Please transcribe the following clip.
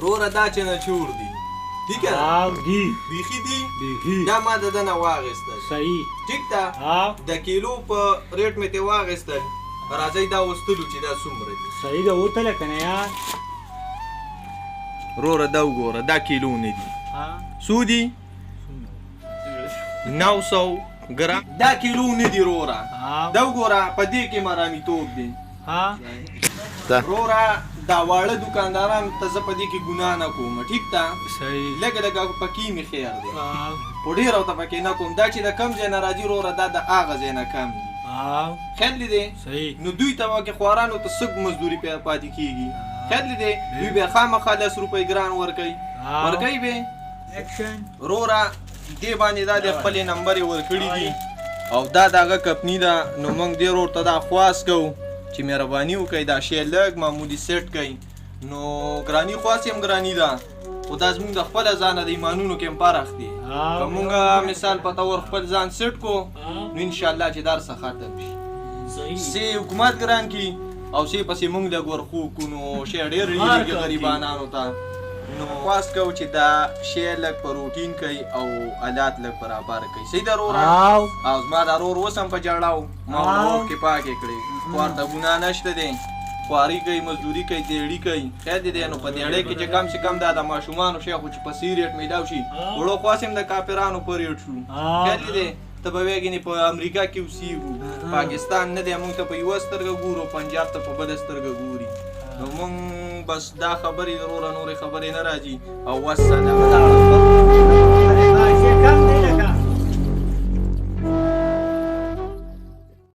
وروره دا چې نچور دي دي که نه دي بیخي دي بیخي دا ما د ده نه واخیستل صحیح ټیک ده د کیلو په ریټ مې ترې واخیستل راځئ دا وستلو چې دا څومره دي صحیح ده وتله که نه یار وروره دا وګوره دا کیلو نه دي څو دي 900 ګرام دا کیلو نه دي وروره دا وګوره په دې کې مرامیتوب دی وروره دا واړه دوکانداران ته زه په دې کې ګناه نه کوم ټیک ده صحیح لږه لږه پکې مې خیر دی خو ډېر ورته پکې نه کوم دا چې د کم ځای نه راځي وروره دا د هغه ځای نه کم دي خیال دی صحیح نو دوی ته واکې خوارانو ته سږ مزدوري پاتې کېږي خیال دی دوی بیا خامخا 10 روپۍ ګران ورکوي ورکوي به وروره دې باندې دا د خپلې نمبرې ورکړي دي او دا د هغه کمپني ده نو موږ دې ورور ته دا خواست کوو چې مهرباني وکړئ دا شی لږ معمولي سیټ کوئ نو ګراني خواست یې هم ګراني ده خو دا زموږ د خپله ځانه د ایمانونو کې هم فرق دی که موږ مثال په طور خپل ځان سیټ کو نو انشاءالله چې دا څه ختم شي سې حکومت ګران کي او سې پسې موږ لږ ورخو کو نو شی ډېر ریږي غریبانانو ته نو خواست کوو چې دا شی لږ په روټین کوي او حالات لږ برابر کوي صحیح ده وروره او زما دا ورور اوس هم په جړاو ما ورور کې پاکې کړې ورته ګناه نشته دی خواري کوي مزدوري کوي دیړي کوي خیر دی نو په دیړۍ کې چې کم سے کم دا د ماشومانو شی خو چې په سي ریټ میلاو شي وړو خواس هم د کافرانو په ریټ شو خیر دی ته به وایې په امریکا کې اوسېږو پاکستان نه دی موږ ته په یوه سترګه ګورو پنجاب ته په بله سترګه ګوري نو موږ بس دا خبرې وروره نورې خبرې نه راځي او والسلام